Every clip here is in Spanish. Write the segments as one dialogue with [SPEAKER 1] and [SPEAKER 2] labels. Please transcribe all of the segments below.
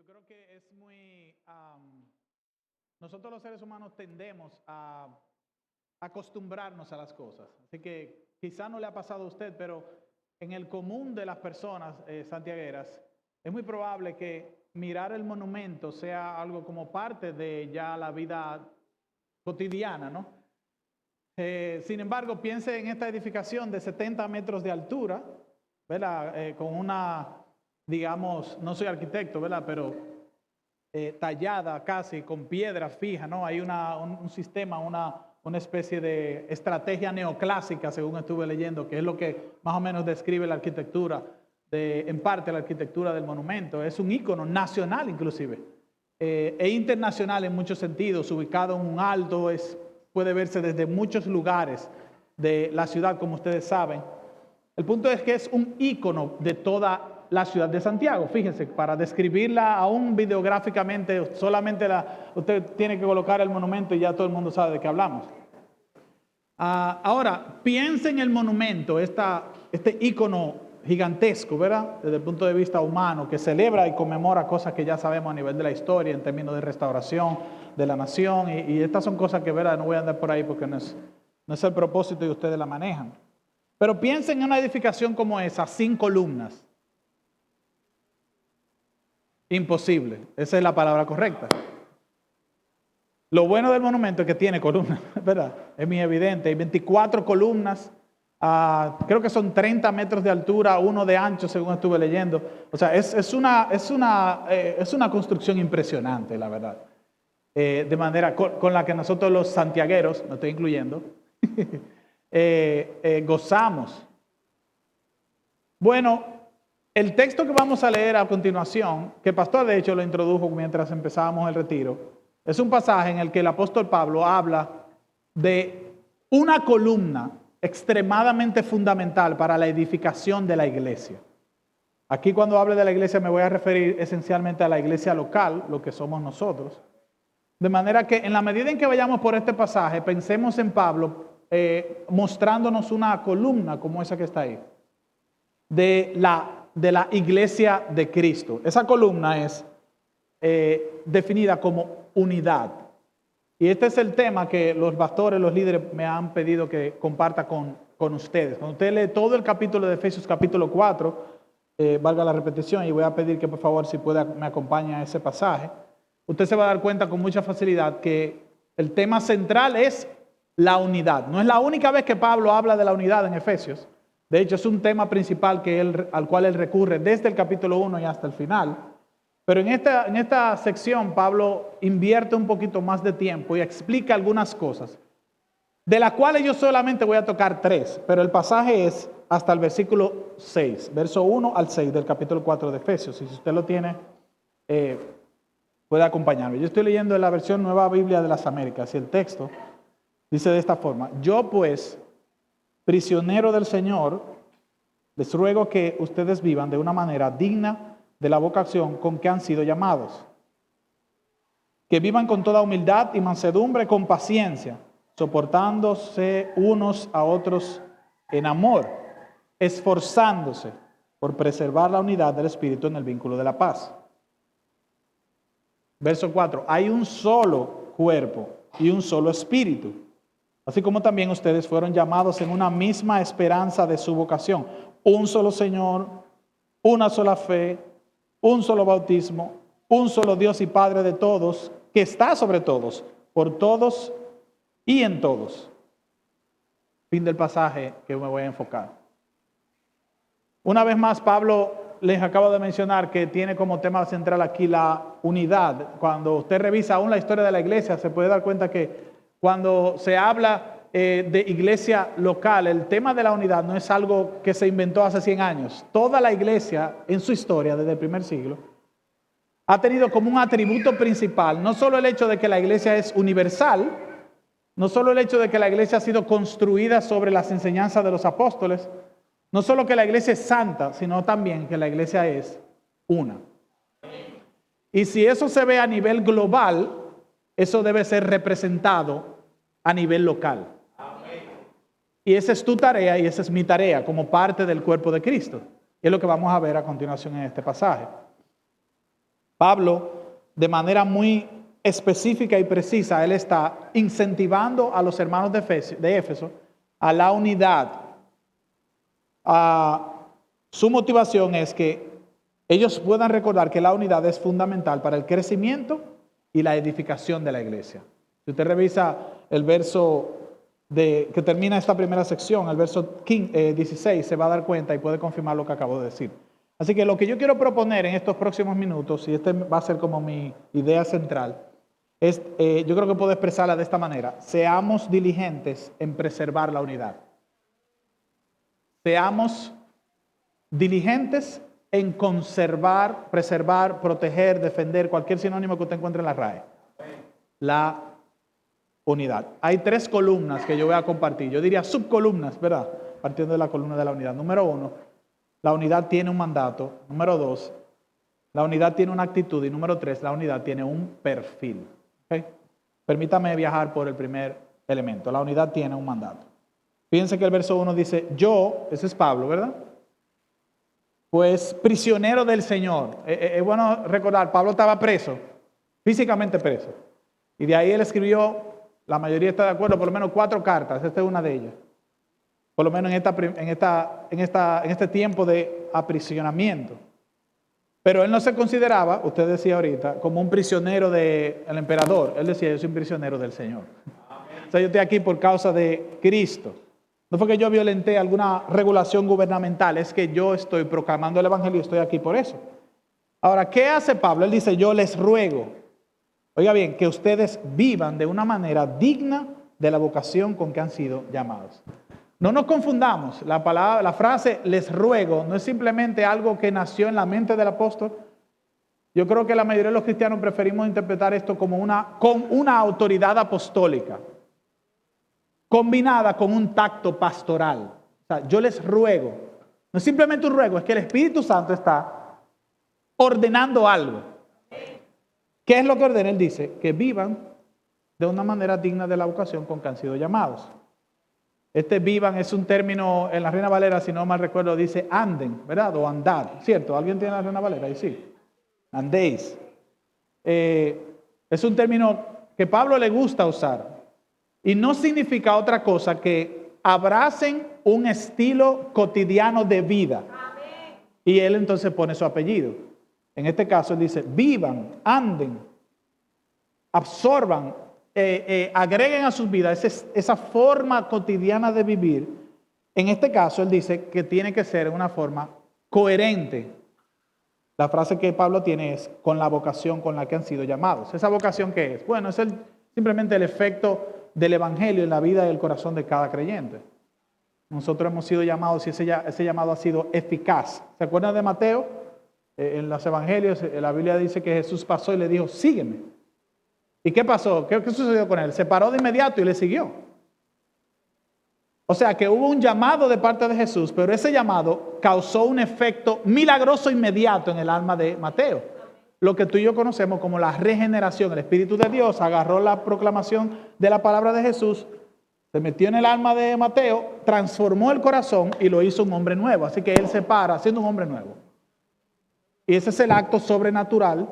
[SPEAKER 1] creo que es muy... nosotros los seres humanos tendemos a acostumbrarnos a las cosas. Así que quizá no le ha pasado a usted, pero en el común de las personas santiagueras, es muy probable que mirar el monumento sea algo como parte de ya la vida cotidiana, ¿no? Sin embargo, piense en esta edificación de 70 metros de altura, ¿verdad? Con una, digamos, no soy arquitecto, ¿verdad? Pero tallada casi con piedra fija, ¿no? Hay un sistema, una especie de estrategia neoclásica, según estuve leyendo, que es lo que más o menos describe la arquitectura, en parte la arquitectura del monumento. Es un ícono nacional inclusive, e internacional en muchos sentidos, ubicado en un alto, puede verse desde muchos lugares de la ciudad, como ustedes saben. El punto es que es un ícono de toda la ciudad de Santiago. Fíjense, para describirla aún videográficamente, solamente usted tiene que colocar el monumento y ya todo el mundo sabe de qué hablamos. Ahora, piense en el monumento, este ícono gigantesco, ¿verdad? Desde el punto de vista humano, que celebra y conmemora cosas que ya sabemos a nivel de la historia, en términos de restauración de la nación, y estas son cosas que, ¿verdad? No voy a andar por ahí porque no es el propósito y ustedes la manejan. Pero piensen en una edificación como esa, sin columnas. Imposible, esa es la palabra correcta. Lo bueno del monumento es que tiene columnas, ¿verdad? Es muy evidente. Hay 24 columnas, creo que son 30 metros de altura, 1 de ancho, según estuve leyendo. O sea, es una construcción impresionante, la verdad. De manera con la que nosotros los santiagueros, me estoy incluyendo, gozamos. Bueno, el texto que vamos a leer a continuación, que el pastor de hecho lo introdujo mientras empezábamos el retiro, es un pasaje en el que el apóstol Pablo habla de una columna extremadamente fundamental para la edificación de la iglesia. Aquí cuando hable de la iglesia me voy a referir esencialmente a la iglesia local, lo que somos nosotros. De manera que en la medida en que vayamos por este pasaje, pensemos en Pablo mostrándonos una columna como esa que está ahí, de la iglesia de Cristo. Esa columna es definida como unidad. Y este es el tema que los pastores, los líderes me han pedido que comparta con ustedes. Cuando usted lee todo el capítulo de Efesios, capítulo 4, valga la repetición, y voy a pedir que por favor si puede me acompañe a ese pasaje, usted se va a dar cuenta con mucha facilidad que el tema central es la unidad. No es la única vez que Pablo habla de la unidad en Efesios. De hecho, es un tema principal al cual él recurre desde el capítulo 1 y hasta el final. Pero en esta sección Pablo invierte un poquito más de tiempo y explica algunas cosas, de las cuales yo solamente voy a tocar 3, pero el pasaje es hasta el versículo 6, verso 1 al 6 del capítulo 4 de Efesios. Y si usted lo tiene, puede acompañarme. Yo estoy leyendo en la versión Nueva Biblia de las Américas y el texto dice de esta forma: yo pues, prisionero del Señor, les ruego que ustedes vivan de una manera digna de la vocación con que han sido llamados. Que vivan con toda humildad y mansedumbre, con paciencia, soportándose unos a otros en amor, esforzándose por preservar la unidad del Espíritu en el vínculo de la paz. Verso 4. Hay un solo cuerpo y un solo espíritu, así como también ustedes fueron llamados en una misma esperanza de su vocación. Un solo Señor, una sola fe, un solo bautismo, un solo Dios y Padre de todos, que está sobre todos, por todos y en todos. Fin del pasaje que me voy a enfocar. Una vez más, Pablo les acabo de mencionar que tiene como tema central aquí la unidad. Cuando usted revisa aún la historia de la iglesia, se puede dar cuenta que cuando se habla de iglesia local, el tema de la unidad no es algo que se inventó hace 100 años. Toda la iglesia en su historia, desde el primer siglo, ha tenido como un atributo principal, no solo el hecho de que la iglesia es universal, no solo el hecho de que la iglesia ha sido construida sobre las enseñanzas de los apóstoles, no solo que la iglesia es santa, sino también que la iglesia es una. Y si eso se ve a nivel global, eso debe ser representado a nivel local. Y esa es tu tarea y esa es mi tarea como parte del cuerpo de Cristo. Y es lo que vamos a ver a continuación en este pasaje. Pablo, de manera muy específica y precisa, él está incentivando a los hermanos de Éfeso a la unidad. Su motivación es que ellos puedan recordar que la unidad es fundamental para el crecimiento y la edificación de la iglesia. Si usted revisa el verso que termina esta primera sección, el verso 16, se va a dar cuenta y puede confirmar lo que acabo de decir. Así que lo que yo quiero proponer en estos próximos minutos, y este va a ser como mi idea central, es, yo creo que puedo expresarla de esta manera: seamos diligentes en preservar la unidad. Seamos diligentes en conservar, preservar, proteger, defender, cualquier sinónimo que usted encuentre en la RAE. La unidad. Hay 3 columnas que yo voy a compartir. Yo diría subcolumnas, ¿verdad? Partiendo de la columna de la unidad. Número 1, la unidad tiene un mandato. Número 2, la unidad tiene una actitud. Y número 3, la unidad tiene un perfil. ¿Okay? Permítame viajar por el primer elemento. La unidad tiene un mandato. Fíjense que el verso 1 dice, yo, ese es Pablo, ¿verdad? Pues prisionero del Señor. Es bueno recordar, Pablo estaba preso, físicamente preso. Y de ahí él escribió, la mayoría está de acuerdo, por lo menos 4 cartas. Esta es una de ellas. Por lo menos en este tiempo de aprisionamiento. Pero él no se consideraba, usted decía ahorita, como un prisionero del emperador. Él decía, yo soy un prisionero del Señor. Amén. O sea, yo estoy aquí por causa de Cristo. No fue que yo violenté alguna regulación gubernamental, es que yo estoy proclamando el evangelio y estoy aquí por eso. Ahora, ¿qué hace Pablo? Él dice, yo les ruego, oiga bien, que ustedes vivan de una manera digna de la vocación con que han sido llamados. No nos confundamos, la frase les ruego no es simplemente algo que nació en la mente del apóstol. Yo creo que la mayoría de los cristianos preferimos interpretar esto como con una autoridad apostólica, combinada con un tacto pastoral. O sea, yo les ruego, no es simplemente un ruego, es que el Espíritu Santo está ordenando algo. ¿Qué es lo que ordena? Él dice, que vivan de una manera digna de la vocación con que han sido llamados. Este vivan es un término en la Reina Valera, si no mal recuerdo, dice anden, ¿verdad? O andad, ¿cierto? ¿Alguien tiene la Reina Valera? Ahí sí. Andéis. Es un término que Pablo le gusta usar. Y no significa otra cosa que abracen un estilo cotidiano de vida. Amén. Y él entonces pone su apellido. En este caso él dice, vivan, anden, absorban, agreguen a sus vidas esa forma cotidiana de vivir. En este caso él dice que tiene que ser una forma coherente. La frase que Pablo tiene es con la vocación con la que han sido llamados. ¿Esa vocación qué es? Bueno, es simplemente el efecto del evangelio en la vida y el corazón de cada creyente. Nosotros hemos sido llamados y ese llamado ha sido eficaz. ¿Se acuerdan de Mateo? En los evangelios la Biblia dice que Jesús pasó y le dijo, sígueme. ¿Y qué pasó? ¿Qué sucedió con él? Se paró de inmediato y le siguió. O sea que hubo un llamado de parte de Jesús, pero ese llamado causó un efecto milagroso inmediato en el alma de Mateo. Lo que tú y yo conocemos como la regeneración. El Espíritu de Dios agarró la proclamación de la palabra de Jesús, se metió en el alma de Mateo, transformó el corazón y lo hizo un hombre nuevo. Así que él se para siendo un hombre nuevo. Y ese es el acto sobrenatural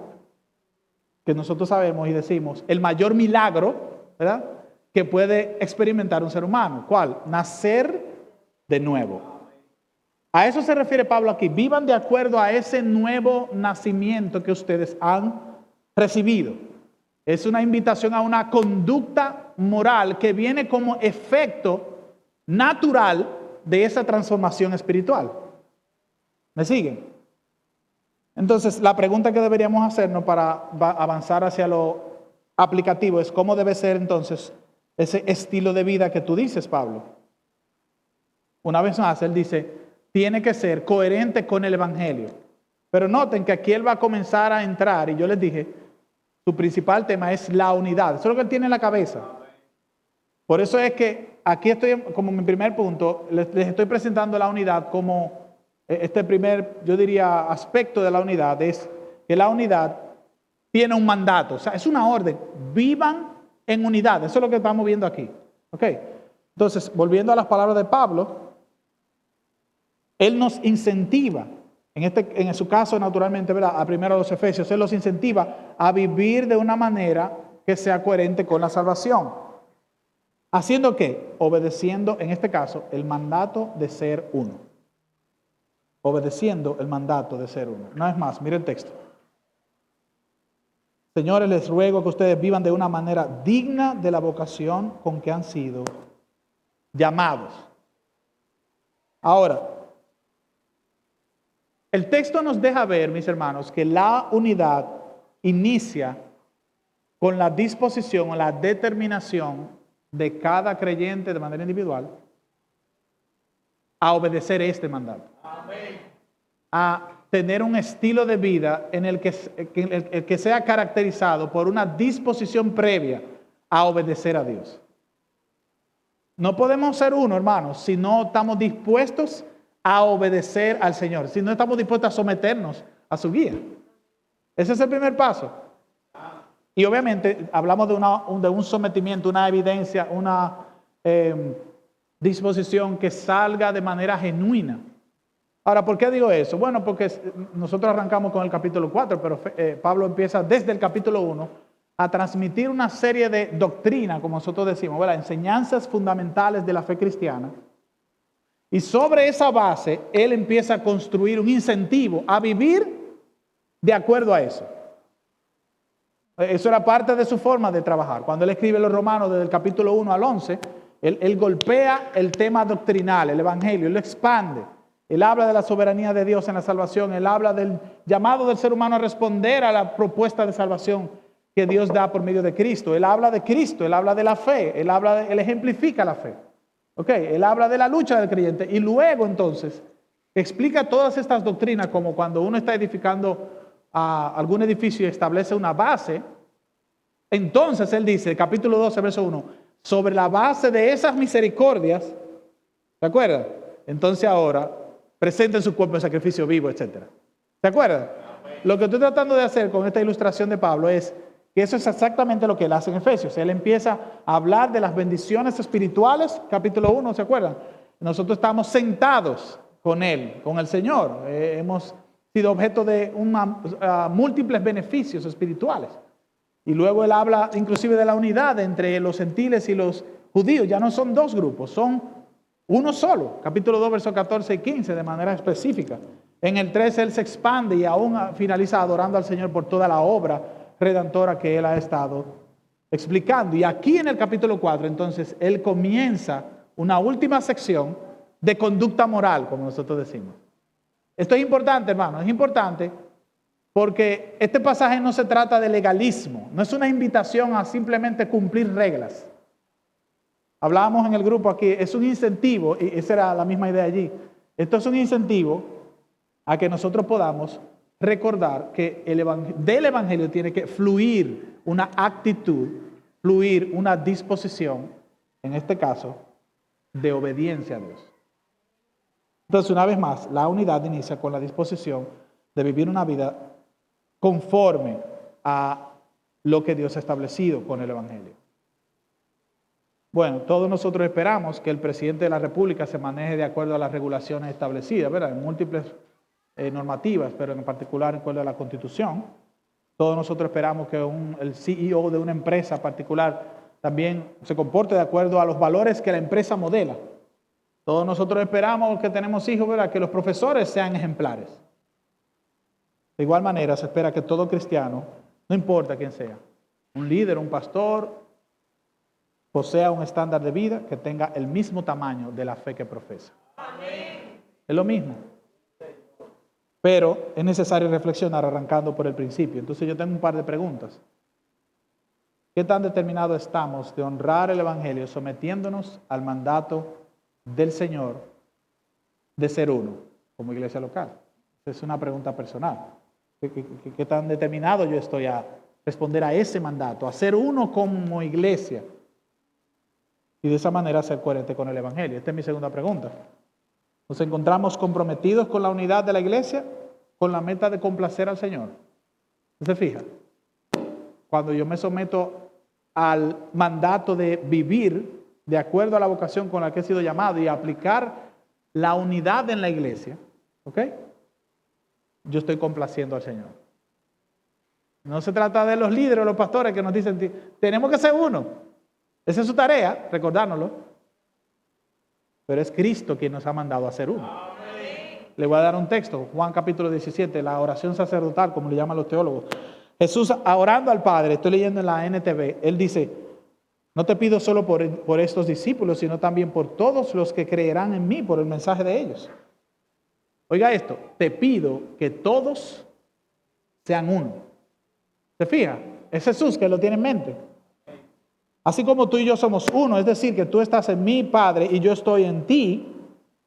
[SPEAKER 1] que nosotros sabemos y decimos, el mayor milagro, ¿verdad?, que puede experimentar un ser humano. ¿Cuál? Nacer de nuevo. A eso se refiere Pablo aquí. Vivan de acuerdo a ese nuevo nacimiento que ustedes han recibido. Es una invitación a una conducta moral que viene como efecto natural de esa transformación espiritual. ¿Me siguen? Entonces, la pregunta que deberíamos hacernos para avanzar hacia lo aplicativo es cómo debe ser entonces ese estilo de vida que tú dices, Pablo. Una vez más, él dice, tiene que ser coherente con el evangelio. Pero noten que aquí él va a comenzar a entrar, y yo les dije, su principal tema es la unidad. Eso es lo que él tiene en la cabeza. Por eso es que aquí estoy, como mi primer punto, les estoy presentando la unidad como este primer, yo diría, aspecto de la unidad, es que la unidad tiene un mandato. O sea, es una orden. Vivan en unidad. Eso es lo que estamos viendo aquí. ¿Ok? Entonces, volviendo a las palabras de Pablo, él nos incentiva en su caso, naturalmente, ¿verdad? A primero a los Efesios, Él los incentiva a vivir de una manera que sea coherente con la salvación. ¿Haciendo qué? Obedeciendo, en este caso, el mandato de ser uno. Obedeciendo el mandato de ser uno. Una vez más, mire el texto. Señores, les ruego que ustedes vivan de una manera digna de la vocación con que han sido llamados. Ahora, el texto nos deja ver, mis hermanos, que la unidad inicia con la disposición o la determinación de cada creyente de manera individual a obedecer este mandato. Amén. A tener un estilo de vida en el que sea caracterizado por una disposición previa a obedecer a Dios. No podemos ser uno, hermanos, si no estamos dispuestos a obedecer al Señor, si no estamos dispuestos a someternos a su guía. Ese es el primer paso. Y obviamente hablamos de un sometimiento, una evidencia, una disposición que salga de manera genuina. Ahora, ¿por qué digo eso? Bueno, porque nosotros arrancamos con el capítulo 4, pero Pablo empieza desde el capítulo 1 a transmitir una serie de doctrinas, como nosotros decimos, ¿verdad? Enseñanzas fundamentales de la fe cristiana. Y sobre esa base, él empieza a construir un incentivo a vivir de acuerdo a eso. Eso era parte de su forma de trabajar. Cuando él escribe los Romanos desde el capítulo 1 al 11, él golpea el tema doctrinal, el evangelio, él lo expande. Él habla de la soberanía de Dios en la salvación. Él habla del llamado del ser humano a responder a la propuesta de salvación que Dios da por medio de Cristo. Él habla de Cristo, él habla de la fe, él ejemplifica la fe. Él habla de la lucha del creyente y luego entonces explica todas estas doctrinas como cuando uno está edificando algún edificio y establece una base. Entonces él dice, capítulo 12, verso 1, sobre la base de esas misericordias, ¿se acuerdan? Entonces ahora presenten su cuerpo en sacrificio vivo, etc. ¿Se acuerdan? Lo que estoy tratando de hacer con esta ilustración de Pablo es que eso es exactamente lo que él hace en Efesios. Él empieza a hablar de las bendiciones espirituales, capítulo 1, ¿se acuerdan? Nosotros estamos sentados con él, con el Señor. Hemos sido objeto de múltiples beneficios espirituales. Y luego él habla inclusive de la unidad entre los gentiles y los judíos. Ya no son dos grupos, son uno solo. Capítulo 2, versos 14 y 15 de manera específica. En el 13 él se expande y aún finaliza adorando al Señor por toda la obra redentora que él ha estado explicando. Y aquí en el capítulo 4 entonces él comienza una última sección de conducta moral, como nosotros decimos. Esto es importante, hermano, es importante porque este pasaje no se trata de legalismo, no es una invitación a simplemente cumplir reglas. Hablábamos en el grupo aquí, es un incentivo, y esa era la misma idea allí. Esto es un incentivo a que nosotros podamos recordar que del Evangelio tiene que fluir una actitud, fluir una disposición, en este caso, de obediencia a Dios. Entonces, una vez más, la unidad inicia con la disposición de vivir una vida conforme a lo que Dios ha establecido con el Evangelio. Bueno, todos nosotros esperamos que el presidente de la República se maneje de acuerdo a las regulaciones establecidas, ¿verdad? En múltiples normativas, pero en particular en acuerdo a la Constitución. Todos nosotros esperamos que el CEO de una empresa particular también se comporte de acuerdo a los valores que la empresa modela. Todos nosotros esperamos que tenemos hijos, ¿verdad? Que los profesores sean ejemplares. De igual manera se espera que todo cristiano, no importa quién sea, un líder, un pastor, posea un estándar de vida que tenga el mismo tamaño de la fe que profesa. Amén. Es lo mismo. Pero es necesario reflexionar arrancando por el principio. Entonces yo tengo un par de preguntas. ¿Qué tan determinados estamos de honrar el Evangelio sometiéndonos al mandato del Señor de ser uno como iglesia local? Es una pregunta personal. ¿Qué tan determinado yo estoy a responder a ese mandato, a ser uno como iglesia? Y de esa manera ser coherente con el Evangelio. Esta es mi segunda pregunta. ¿Nos encontramos comprometidos con la unidad de la iglesia, con la meta de complacer al Señor? ¿Se fija? Cuando yo me someto al mandato de vivir de acuerdo a la vocación con la que he sido llamado y aplicar la unidad en la iglesia, ¿ok? yo estoy complaciendo al Señor. No se trata de los líderes o los pastores que nos dicen, tenemos que ser uno. Esa es su tarea, recordárnoslo. Pero es Cristo quien nos ha mandado a ser uno. Le voy a dar un texto, Juan capítulo 17, la oración sacerdotal, como le llaman los teólogos. Jesús orando al Padre, estoy leyendo en la NTV, él dice, no te pido solo por estos discípulos, sino también por todos los que creerán en mí, por el mensaje de ellos. Oiga esto, te pido que todos sean uno. ¿Se fija? Es Jesús que lo tiene en mente. Así como tú y yo somos uno, es decir, que tú estás en mí, Padre, y yo estoy en ti,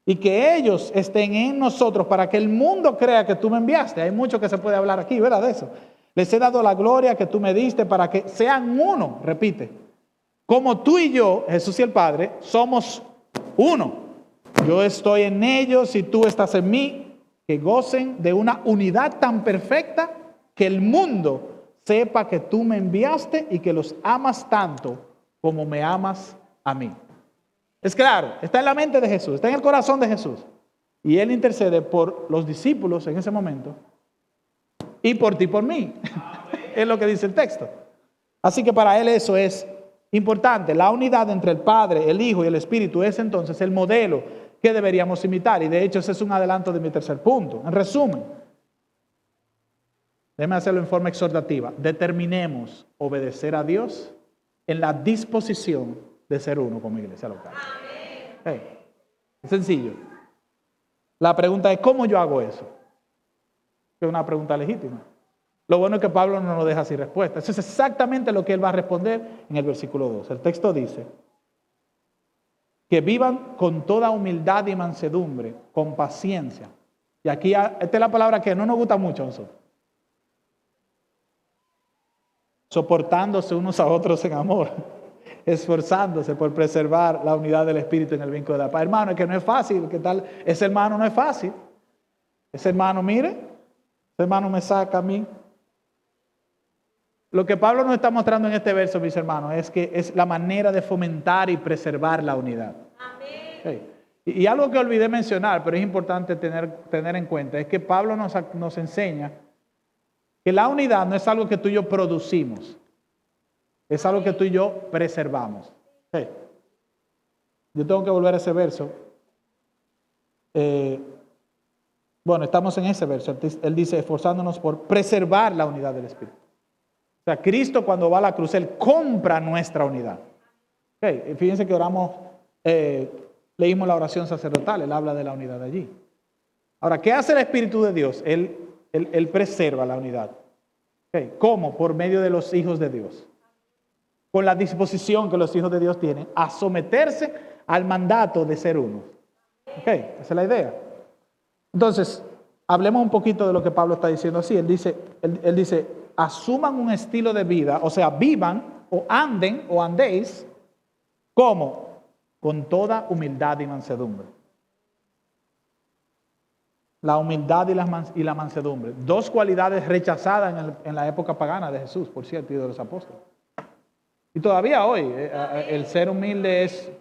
[SPEAKER 1] y que ellos estén en nosotros para que el mundo crea que tú me enviaste. Hay mucho que se puede hablar aquí, ¿verdad? De eso. Les he dado la gloria que tú me diste para que sean uno, repite. Como tú y yo, Jesús y el Padre, somos uno. Yo estoy en ellos y tú estás en mí, que gocen de una unidad tan perfecta que el mundo sepa que tú me enviaste y que los amas tanto como me amas a mí. Es claro, está en la mente de Jesús, está en el corazón de Jesús. Y Él intercede por los discípulos en ese momento y por ti y por mí. Es lo que dice el texto. Así que para Él eso es importante. La unidad entre el Padre, el Hijo y el Espíritu es entonces el modelo que deberíamos imitar. Y de hecho ese es un adelanto de mi tercer punto. En resumen, déjeme hacerlo en forma exhortativa. Determinemos obedecer a Dios en la disposición de ser uno como iglesia local. Hey, es sencillo. La pregunta es, ¿cómo yo hago eso? Es una pregunta legítima. Lo bueno es que Pablo no nos deja sin respuesta. Eso es exactamente lo que él va a responder en el versículo 2. El texto dice, que vivan con toda humildad y mansedumbre, con paciencia. Y aquí, esta es la palabra que no nos gusta mucho a nosotros. Soportándose unos a otros en amor, esforzándose por preservar la unidad del Espíritu en el vínculo de la paz. Hermano, es que no es fácil. ¿Qué tal? Ese hermano no es fácil. Ese hermano, mire, ese hermano me saca a mí. Lo que Pablo nos está mostrando en este verso, mis hermanos, es que es la manera de fomentar y preservar la unidad. Amén. Y algo que olvidé mencionar, pero es importante tener en cuenta, es que Pablo nos enseña que la unidad no es algo que tú y yo producimos, es algo que tú y yo preservamos. Yo tengo que volver a ese verso. Bueno, estamos en ese verso. Él dice, esforzándonos por preservar la unidad del Espíritu. O sea, Cristo cuando va a la cruz, Él compra nuestra unidad. Fíjense que oramos, leímos la oración sacerdotal, Él habla de la unidad allí. Ahora, ¿qué hace el Espíritu de Dios? Él preserva la unidad. ¿Cómo? Por medio de los hijos de Dios. Con la disposición que los hijos de Dios tienen a someterse al mandato de ser uno. Esa es la idea. Entonces, hablemos un poquito de lo que Pablo está diciendo así. Él dice, asuman un estilo de vida, o sea, vivan o anden o andéis, ¿cómo? Con toda humildad y mansedumbre. La humildad y la mansedumbre. Dos cualidades rechazadas en la época pagana de Jesús, por cierto, y de los apóstoles. Y todavía hoy, el ser humilde es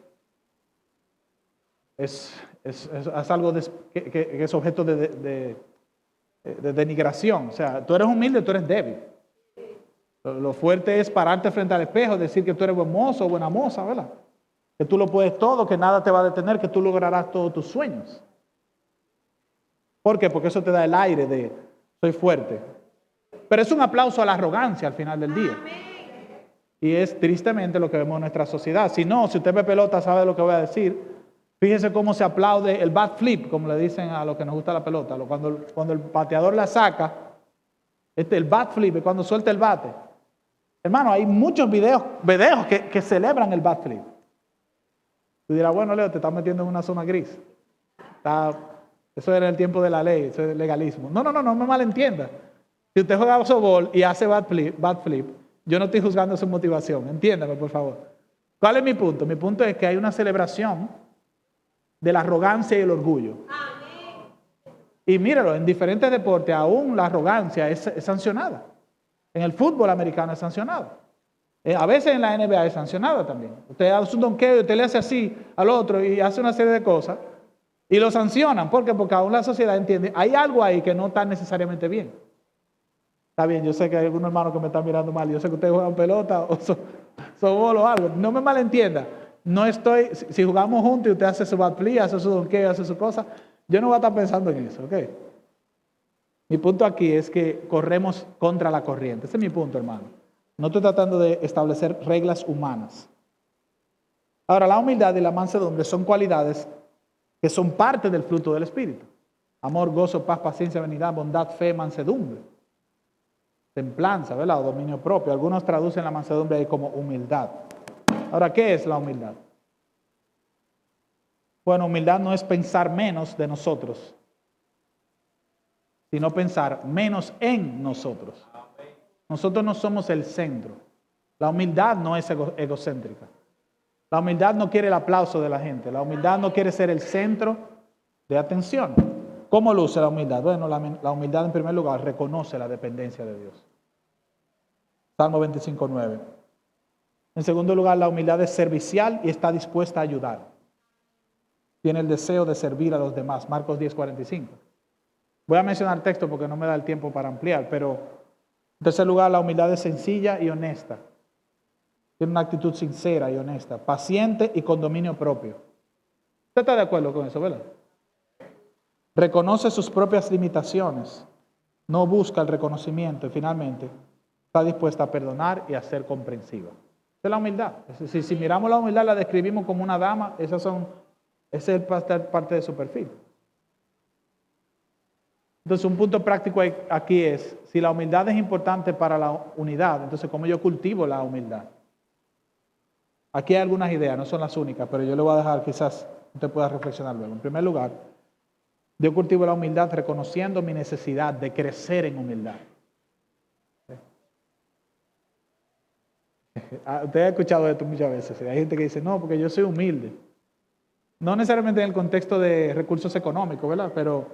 [SPEAKER 1] algo que es objeto de denigración. O sea, tú eres humilde, tú eres débil. Lo fuerte es pararte frente al espejo, decir que tú eres buen mozo o buena moza, ¿verdad? Que tú lo puedes todo, que nada te va a detener, que tú lograrás todos tus sueños. ¿Por qué? Porque eso te da el aire de soy fuerte. Pero es un aplauso a la arrogancia al final del día. Y es tristemente lo que vemos en nuestra sociedad. Si usted ve pelota, sabe lo que voy a decir. Fíjese cómo se aplaude el bat flip, como le dicen a los que nos gusta la pelota. Cuando el bateador la saca, el bat flip es cuando suelta el bate. Hermano, hay muchos videos que celebran el bat flip. Tú dirás, bueno, Leo, te estás metiendo en una zona gris. Eso era el tiempo de la ley, eso es legalismo. No me malentienda. Si usted juega softball y hace bat flip, yo no estoy juzgando su motivación. Entiéndame, por favor. ¿Cuál es mi punto? Mi punto es que hay una celebración de la arrogancia y el orgullo. Amén. Y míralo, en diferentes deportes aún la arrogancia es sancionada. En el fútbol americano es sancionada. A veces en la NBA es sancionada también. Usted hace un donqueo y usted le hace así al otro y hace una serie de cosas. Y lo sancionan. ¿Por qué? Porque aún la sociedad entiende, hay algo ahí que no está necesariamente bien. Está bien, yo sé que hay algunos hermanos que me están mirando mal. Yo sé que ustedes juegan pelota o softball o algo. No me malentienda. No estoy, si jugamos juntos y usted hace su bad play, hace su donkeo, hace su cosa, yo no voy a estar pensando en eso, ¿ok? Mi punto aquí es que corremos contra la corriente. Ese es mi punto, hermano. No estoy tratando de establecer reglas humanas. Ahora, la humildad y la mansedumbre son cualidades que son parte del fruto del Espíritu. Amor, gozo, paz, paciencia, benignidad, bondad, fe, mansedumbre. Templanza, ¿verdad? O dominio propio. Algunos traducen la mansedumbre ahí como humildad. Ahora, ¿qué es la humildad? Bueno, humildad no es pensar menos de nosotros, sino pensar menos en nosotros. Nosotros no somos el centro. La humildad no es egocéntrica. La humildad no quiere el aplauso de la gente. La humildad no quiere ser el centro de atención. ¿Cómo luce la humildad? Bueno, la humildad en primer lugar reconoce la dependencia de Dios. Salmo 25:9. En segundo lugar, la humildad es servicial y está dispuesta a ayudar. Tiene el deseo de servir a los demás. Marcos 10:45. Voy a mencionar texto porque no me da el tiempo para ampliar, pero en tercer lugar, la humildad es sencilla y honesta. Tiene una actitud sincera y honesta, paciente y con dominio propio. ¿Usted está de acuerdo con eso, verdad? Reconoce sus propias limitaciones, no busca el reconocimiento y finalmente está dispuesta a perdonar y a ser comprensiva. Esa es la humildad. Si miramos la humildad, la describimos como una dama, ese es parte de su perfil. Entonces, un punto práctico aquí es, si la humildad es importante para la unidad, entonces, ¿cómo yo cultivo la humildad? Aquí hay algunas ideas, no son las únicas, pero yo le voy a dejar, quizás usted pueda reflexionar luego. En primer lugar, yo cultivo la humildad reconociendo mi necesidad de crecer en humildad. Usted ha escuchado esto muchas veces. Hay gente que dice, no, porque yo soy humilde. No necesariamente en el contexto de recursos económicos, ¿verdad? Pero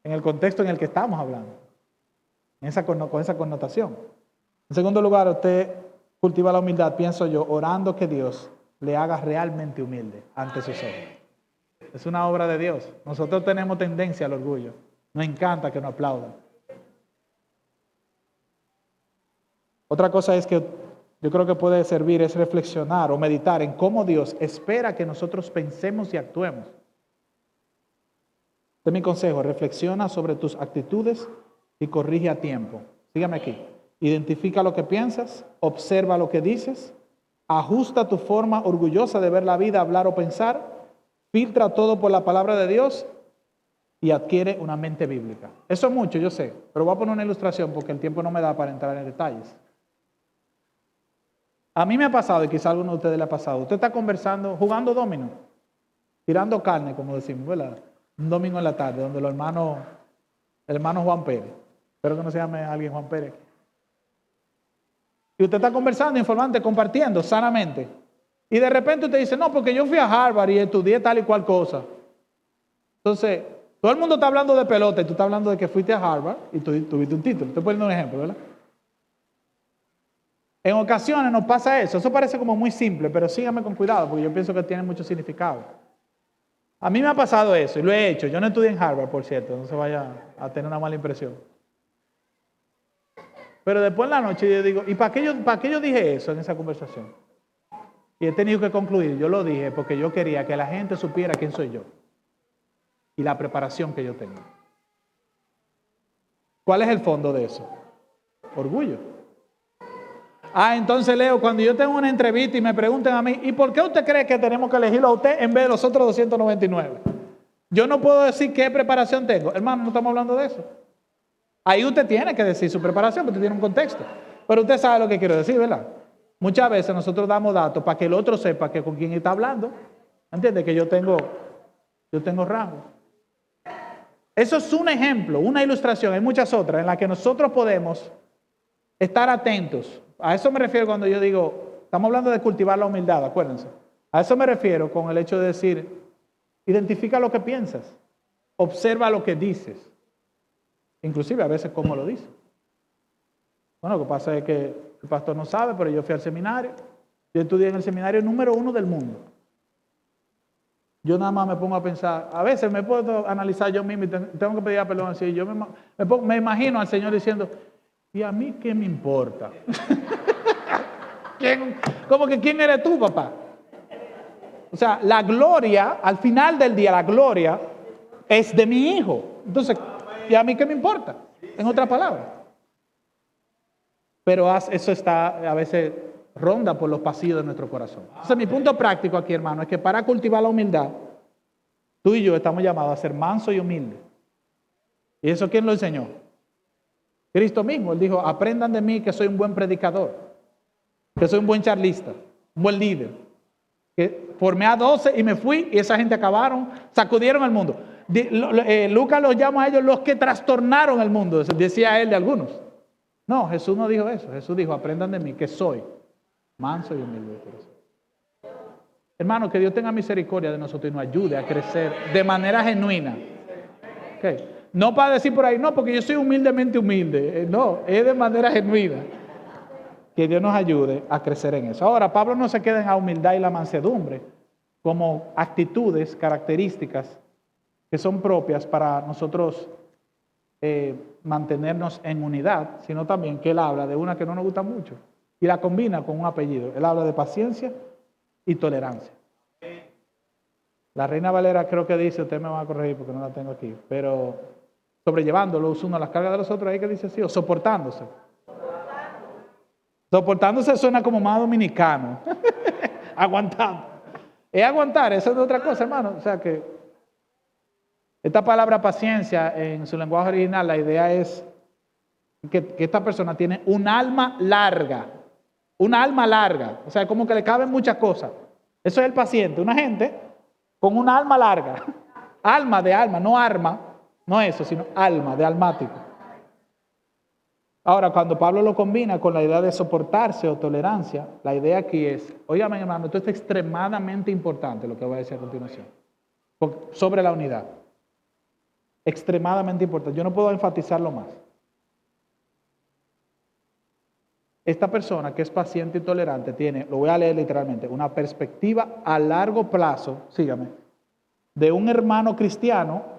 [SPEAKER 1] en el contexto en el que estamos hablando. Con esa connotación. En segundo lugar, usted cultiva la humildad, pienso yo, orando que Dios le haga realmente humilde ante sus ojos. Es una obra de Dios. Nosotros tenemos tendencia al orgullo. Nos encanta que nos aplaudan. Otra cosa es que yo creo que puede servir es reflexionar o meditar en cómo Dios espera que nosotros pensemos y actuemos. Este es mi consejo, reflexiona sobre tus actitudes y corrige a tiempo. Sígame aquí. Identifica lo que piensas, observa lo que dices, ajusta tu forma orgullosa de ver la vida, hablar o pensar, filtra todo por la palabra de Dios y adquiere una mente bíblica. Eso es mucho, yo sé, pero voy a poner una ilustración porque el tiempo no me da para entrar en detalles. A mí me ha pasado, y quizá a alguno de ustedes le ha pasado, usted está conversando, jugando dominó, tirando carne, como decimos, ¿verdad? Un domingo en la tarde, donde el hermano Juan Pérez, espero que no se llame alguien Juan Pérez. Y usted está conversando, informante, compartiendo sanamente. Y de repente usted dice, no, porque yo fui a Harvard y estudié tal y cual cosa. Entonces, todo el mundo está hablando de pelota y tú estás hablando de que fuiste a Harvard y tuviste un título. Estoy poniendo un ejemplo, ¿verdad? En ocasiones nos pasa eso. Eso parece como muy simple, pero sígame con cuidado porque yo pienso que tiene mucho significado. A mí me ha pasado eso y lo he hecho. Yo no estudié en Harvard, por cierto, no se vaya a tener una mala impresión. Pero después en la noche yo digo, ¿y para qué yo dije eso en esa conversación? Y he tenido que concluir, yo lo dije porque yo quería que la gente supiera quién soy yo y la preparación que yo tengo. ¿Cuál es el fondo de eso? Orgullo. Entonces Leo, cuando yo tengo una entrevista y me pregunten a mí, ¿y por qué usted cree que tenemos que elegirlo a usted en vez de los otros 299? Yo no puedo decir qué preparación tengo. Hermano, no estamos hablando de eso. Ahí usted tiene que decir su preparación, porque usted tiene un contexto. Pero usted sabe lo que quiero decir, ¿verdad? Muchas veces nosotros damos datos para que el otro sepa que con quién está hablando. ¿Entiende? Que yo tengo rango. Eso es un ejemplo, una ilustración. Hay muchas otras en las que nosotros podemos estar atentos. A eso me refiero cuando yo digo, estamos hablando de cultivar la humildad, acuérdense. A eso me refiero con el hecho de decir, identifica lo que piensas, observa lo que dices. Inclusive a veces cómo lo dices. Bueno, lo que pasa es que el pastor no sabe, pero yo fui al seminario. Yo estudié en el seminario número 1 del mundo. Yo nada más me pongo a pensar, a veces me puedo analizar yo mismo y tengo que pedir perdón así. Yo me imagino al Señor diciendo, ¿y a mí qué me importa? ¿Cómo que quién eres tú, papá? O sea, la gloria, al final del día, la gloria es de mi hijo. Entonces, ¿y a mí qué me importa? En otras palabras. Pero eso está a veces ronda por los pasillos de nuestro corazón. Entonces, mi punto práctico aquí, hermano, es que para cultivar la humildad, tú y yo estamos llamados a ser mansos y humildes. ¿Y eso quién lo enseñó? Cristo mismo. Él dijo, aprendan de mí que soy un buen predicador, que soy un buen charlista, un buen líder. Que formé a 12 y me fui y esa gente acabaron, sacudieron el mundo. Lucas los llama a ellos los que trastornaron el mundo, decía él de algunos. No, Jesús no dijo eso. Jesús dijo, aprendan de mí que soy manso y humilde de corazón. Hermano, que Dios tenga misericordia de nosotros y nos ayude a crecer de manera genuina. Okay. No para decir por ahí, no, porque yo soy humildemente humilde. No, es de manera genuina. Que Dios nos ayude a crecer en eso. Ahora, Pablo no se queda en la humildad y la mansedumbre como actitudes, características que son propias para nosotros mantenernos en unidad, sino también que él habla de una que no nos gusta mucho y la combina con un apellido. Él habla de paciencia y tolerancia. La Reina Valera creo que dice, usted me va a corregir porque no la tengo aquí, pero sobrellevando los unos a las cargas de los otros, ahí que dice así, o soportándose. Soportándose suena como más dominicano. Aguantando. Es aguantar, eso es otra cosa, hermano. O sea que esta palabra paciencia en su lenguaje original, la idea es que esta persona tiene un alma larga. Una alma larga. O sea, como que le caben muchas cosas. Eso es el paciente. Una gente con una alma larga. Alma de alma, no arma. No eso, sino alma, de almático. Ahora, cuando Pablo lo combina con la idea de soportarse o tolerancia, la idea aquí es, óigame hermano, esto es extremadamente importante lo que voy a decir a continuación, sobre la unidad. Extremadamente importante. Yo no puedo enfatizarlo más. Esta persona que es paciente y tolerante tiene, lo voy a leer literalmente, una perspectiva a largo plazo, sígame, de un hermano cristiano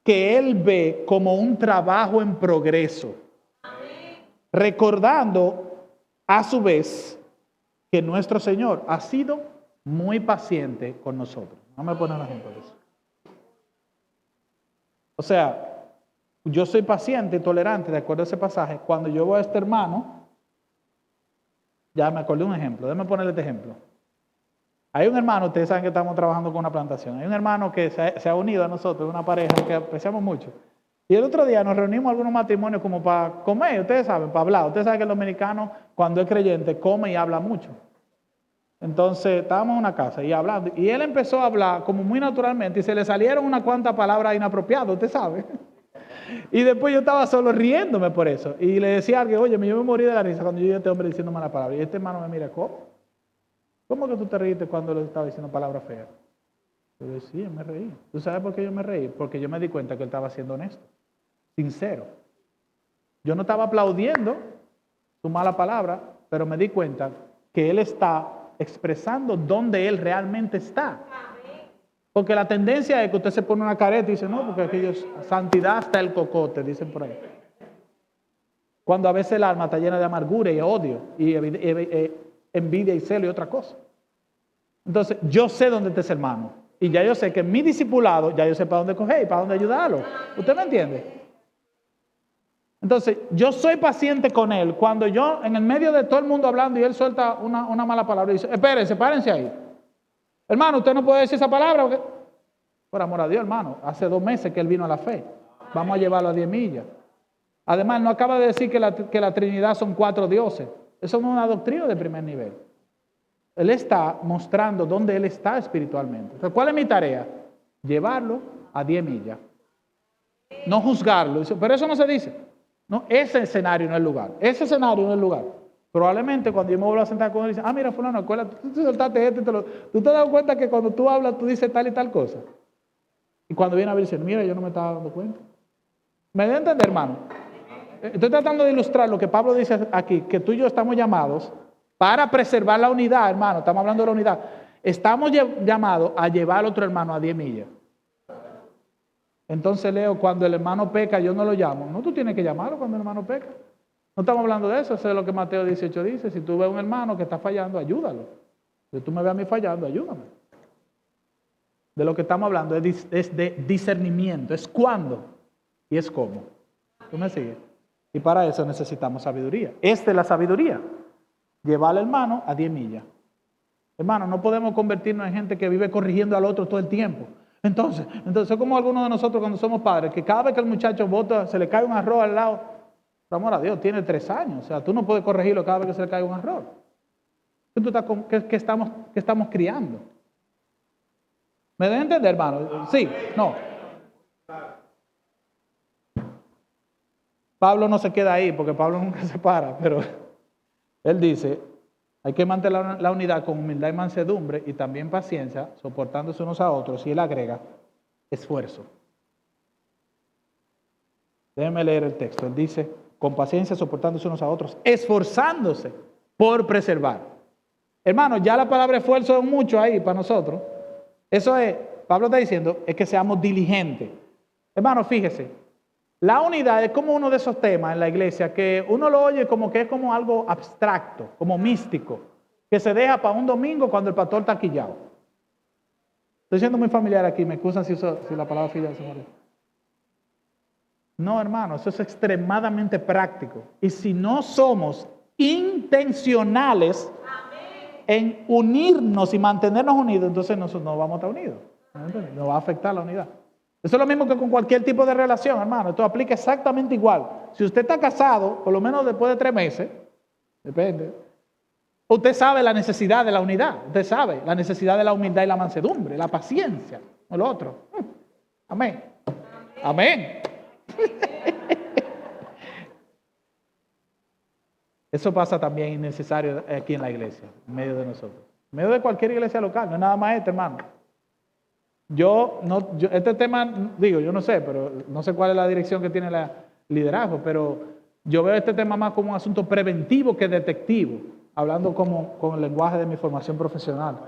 [SPEAKER 1] que él ve como un trabajo en progreso. Recordando a su vez que nuestro Señor ha sido muy paciente con nosotros. Vamos a poner un ejemplo de eso. O sea, yo soy paciente y tolerante, de acuerdo a ese pasaje, cuando yo veo a este hermano, ya me acordé de un ejemplo, déjame ponerle este ejemplo. Hay un hermano, ustedes saben que estamos trabajando con una plantación, hay un hermano que se ha unido a nosotros, una pareja que apreciamos mucho. Y el otro día nos reunimos algunos matrimonios como para comer, ustedes saben, para hablar. Ustedes saben que el dominicano, cuando es creyente, come y habla mucho. Entonces, estábamos en una casa y hablando, y él empezó a hablar como muy naturalmente y se le salieron unas cuantas palabras inapropiadas, usted sabe. Y después yo estaba solo riéndome por eso. Y le decía a alguien, oye, yo me morí de la risa cuando yo vi a este hombre diciendo malas palabras. Y este hermano me mira, ¿cómo? ¿Cómo que tú te reíste cuando le estaba diciendo palabras feas? Yo decía, sí, yo me reí. ¿Tú sabes por qué yo me reí? Porque yo me di cuenta que él estaba siendo honesto, sincero. Yo no estaba aplaudiendo su mala palabra, pero me di cuenta que él está expresando dónde él realmente está. Porque la tendencia es que usted se pone una careta y dice, no, porque aquellos, santidad hasta el cocote, dicen por ahí. Cuando a veces el alma está llena de amargura y odio, y envidia y celo y otra cosa. Entonces, yo sé dónde está ese hermano. Y ya yo sé que en mi discipulado, ya yo sé para dónde coger y para dónde ayudarlo. ¿Usted me entiende? Entonces, yo soy paciente con él. Cuando yo, en el medio de todo el mundo hablando y él suelta una mala palabra y dice, espérense, párense ahí. Hermano, usted no puede decir esa palabra. ¿Okay? Por amor a Dios, hermano. Hace 2 meses que él vino a la fe. Vamos a llevarlo a 10 millas. Además, no acaba de decir que la Trinidad son 4 dioses. Eso no es una doctrina de primer nivel. Él está mostrando dónde él está espiritualmente. Entonces, ¿cuál es mi tarea? Llevarlo a 10 millas. No juzgarlo. Pero eso no se dice. No, ese escenario no es el lugar. Ese escenario no es el lugar. Probablemente cuando yo me vuelva a sentar con él, dice, mira, fulano, acuérdate, tú soltaste esto. ¿Tú te has dado cuenta que cuando tú hablas, tú dices tal y tal cosa? Y cuando viene a ver, dice, mira, yo no me estaba dando cuenta. ¿Me debe entender, hermano? Estoy tratando de ilustrar lo que Pablo dice aquí, que tú y yo estamos llamados para preservar la unidad, hermano. Estamos hablando de la unidad. estamos llamados a llevar al otro hermano a 10 millas. Entonces, Leo, cuando el hermano peca, yo no lo llamo. No, tú tienes que llamarlo cuando el hermano peca. No estamos hablando de eso, eso es lo que Mateo 18 dice. Si tú ves a un hermano que está fallando, ayúdalo. Si tú me ves a mí fallando, ayúdame. De lo que estamos hablando es de discernimiento, es cuándo y es cómo. ¿Tú me sigues? Y para eso necesitamos sabiduría. Esta es la sabiduría. Llevar al hermano a 10 millas. Hermano, no podemos convertirnos en gente que vive corrigiendo al otro todo el tiempo. Entonces es como algunos de nosotros cuando somos padres, que cada vez que el muchacho bota, se le cae un arroz al lado, por amor a Dios, tiene 3 años. O sea, tú no puedes corregirlo cada vez que se le cae un arroz. ¿Qué estamos criando? ¿Me deben entender, hermano? Sí, no. Pablo no se queda ahí, porque Pablo nunca se para, pero él dice, hay que mantener la unidad con humildad y mansedumbre y también paciencia, soportándose unos a otros, y él agrega, esfuerzo. Déjenme leer el texto. Él dice, con paciencia, soportándose unos a otros, esforzándose por preservar. Hermano, ya la palabra esfuerzo es mucho ahí para nosotros. Eso es, Pablo está diciendo, es que seamos diligentes. Hermano, fíjese, la unidad es como uno de esos temas en la iglesia que uno lo oye como que es como algo abstracto, como místico, que se deja para un domingo cuando el pastor está quillado. Estoy siendo muy familiar aquí, me excusan si la palabra filial se muere. No, hermano, eso es extremadamente práctico. Y si no somos intencionales en unirnos y mantenernos unidos, entonces nosotros no vamos a estar unidos. Nos va a afectar la unidad. Eso es lo mismo que con cualquier tipo de relación, hermano. Esto aplica exactamente igual. Si usted está casado, por lo menos después de 3 meses, depende, usted sabe la necesidad de la unidad. Usted sabe la necesidad de la humildad y la mansedumbre, la paciencia, o lo otro. Amén. Amén. Eso pasa también innecesario aquí en la iglesia, en medio de nosotros. En medio de cualquier iglesia local, no es nada más hermano. Este tema, yo no sé, pero no sé cuál es la dirección que tiene el liderazgo, pero yo veo este tema más como un asunto preventivo que detectivo, hablando con el lenguaje de mi formación profesional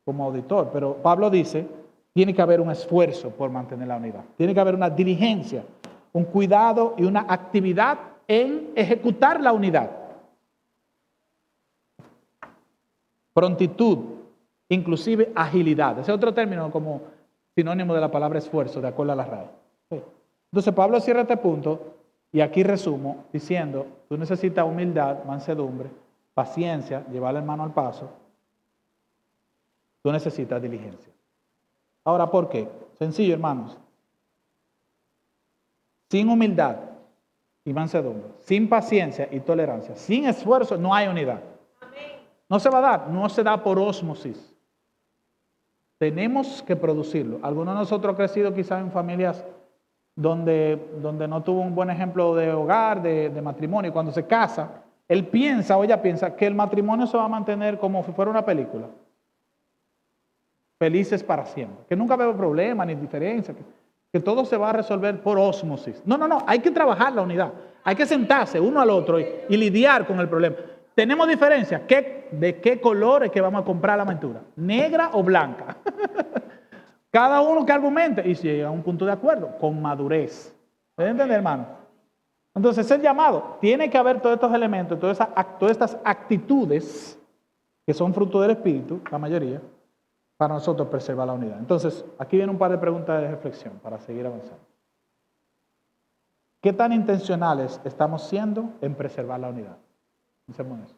[SPEAKER 1] como auditor. Pero Pablo dice, tiene que haber un esfuerzo por mantener la unidad. Tiene que haber una diligencia, un cuidado y una actividad en ejecutar la unidad. Prontitud, inclusive agilidad. Ese es otro término como sinónimo de la palabra esfuerzo, de acuerdo a la RAE. Entonces Pablo cierra este punto y aquí resumo diciendo, tú necesitas humildad, mansedumbre, paciencia, llevar la mano al paso. Tú necesitas diligencia. Ahora, ¿por qué? Sencillo, hermanos. Sin humildad y mansedumbre, sin paciencia y tolerancia, sin esfuerzo, no hay unidad. No se va a dar, no se da por ósmosis. Tenemos que producirlo. Algunos de nosotros han crecido quizás en familias donde no tuvo un buen ejemplo de hogar, de matrimonio. Cuando se casa, él piensa o ella piensa que el matrimonio se va a mantener como si fuera una película. Felices para siempre. Que nunca veo problemas ni diferencias. Que todo se va a resolver por ósmosis. No. Hay que trabajar la unidad. Hay que sentarse uno al otro y lidiar con el problema. ¿Tenemos diferencias? ¿De qué color es que vamos a comprar la montura? ¿Negra o blanca? Cada uno que argumente y llega a un punto de acuerdo, con madurez. ¿Pueden entender, hermano? Entonces, el llamado, tiene que haber todos estos elementos, todas estas actitudes que son fruto del Espíritu, la mayoría, para nosotros preservar la unidad. Entonces, aquí viene un par de preguntas de reflexión para seguir avanzando. ¿Qué tan intencionales estamos siendo en preservar la unidad? Pensemos en eso.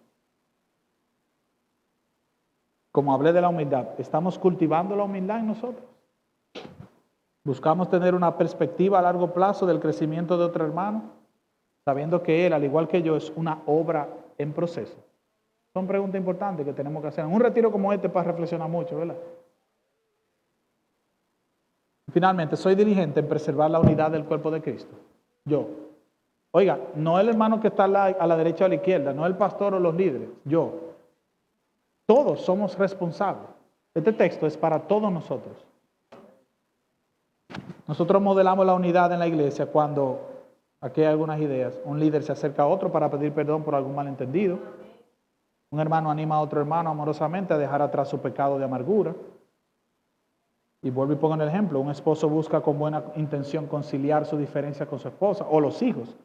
[SPEAKER 1] Como hablé de la humildad, ¿estamos cultivando la humildad en nosotros? ¿Buscamos tener una perspectiva a largo plazo del crecimiento de otro hermano, sabiendo que él, al igual que yo, es una obra en proceso? Son preguntas importantes que tenemos que hacer. En un retiro como este para reflexionar mucho, ¿verdad? Finalmente, soy diligente en preservar la unidad del cuerpo de Cristo. Yo. Oiga, no el hermano que está a la derecha o a la izquierda, no el pastor o los líderes, yo. Todos somos responsables. Este texto es para todos nosotros. Nosotros modelamos la unidad en la iglesia cuando, aquí hay algunas ideas, un líder se acerca a otro para pedir perdón por algún malentendido. Un hermano anima a otro hermano amorosamente a dejar atrás su pecado de amargura. Y vuelvo y pongo el ejemplo, un esposo busca con buena intención conciliar su diferencia con su esposa, o los hijos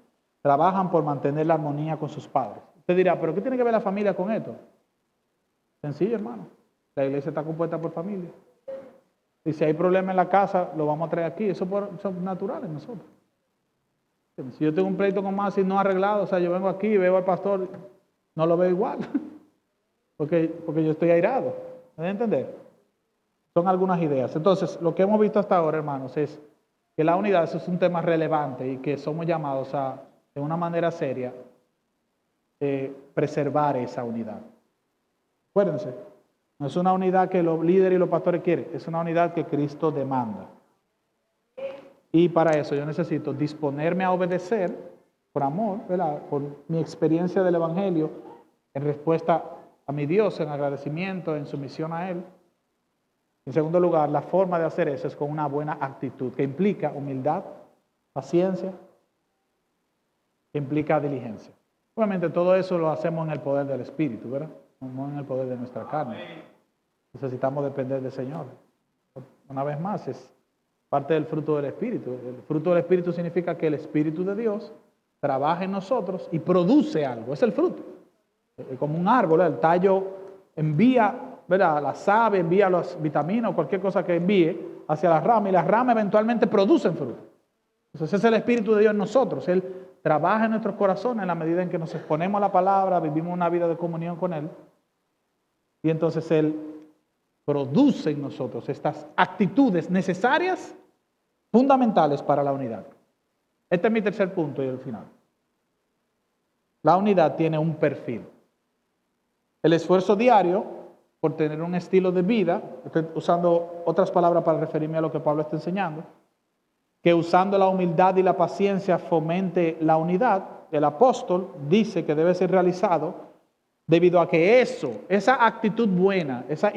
[SPEAKER 1] trabajan por mantener la armonía con sus padres. Usted dirá, ¿pero qué tiene que ver la familia con esto? Sencillo, hermano. La iglesia está compuesta por familia. Y si hay problema en la casa, lo vamos a traer aquí. Eso es natural en nosotros. Si yo tengo un pleito con más y no arreglado, o sea, yo vengo aquí y veo al pastor, no lo veo igual. porque yo estoy airado. ¿Me debe entender? Son algunas ideas. Entonces, lo que hemos visto hasta ahora, hermanos, es que la unidad eso es un tema relevante y que somos llamados a, de una manera seria, preservar esa unidad. Acuérdense, no es una unidad que los líderes y los pastores quieren, es una unidad que Cristo demanda. Y para eso yo necesito disponerme a obedecer por amor, ¿verdad? Por mi experiencia del Evangelio, en respuesta a mi Dios, en agradecimiento, en sumisión a Él. En segundo lugar, la forma de hacer eso es con una buena actitud, que implica humildad, paciencia, que implica diligencia. Obviamente todo eso lo hacemos en el poder del Espíritu, ¿verdad? No en el poder de nuestra carne. Necesitamos depender del Señor. Una vez más, es parte del fruto del Espíritu. El fruto del Espíritu significa que el Espíritu de Dios trabaja en nosotros y produce algo. Es el fruto. Como un árbol, el tallo envía, ¿verdad? La savia envía las vitaminas o cualquier cosa que envíe hacia las ramas y las ramas eventualmente producen fruto. Entonces es el Espíritu de Dios en nosotros. Él trabaja en nuestros corazones en la medida en que nos exponemos a la palabra, vivimos una vida de comunión con Él. Y entonces Él produce en nosotros estas actitudes necesarias, fundamentales para la unidad. Este es mi tercer punto y el final. La unidad tiene un perfil. El esfuerzo diario por tener un estilo de vida, estoy usando otras palabras para referirme a lo que Pablo está enseñando, que usando la humildad y la paciencia fomente la unidad. El apóstol dice que debe ser realizado debido a que esa actitud buena, esa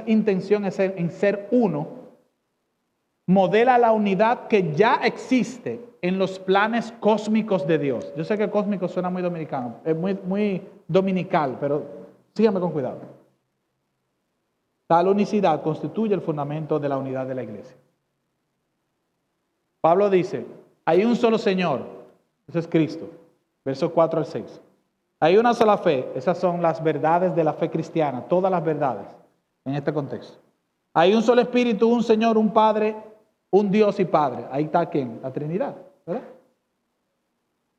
[SPEAKER 1] intención en ser uno, modela la unidad que ya existe en los planes cósmicos de Dios. Yo sé que cósmico suena muy dominicano, es muy dominical, pero síganme con cuidado. Tal unicidad constituye el fundamento de la unidad de la iglesia. Pablo dice, hay un solo Señor, ese es Cristo, versos 4 al 6. Hay una sola fe, esas son las verdades de la fe cristiana, todas las verdades en este contexto. Hay un solo Espíritu, un Señor, un Padre, un Dios y Padre. Ahí está ¿quién? La Trinidad, ¿verdad?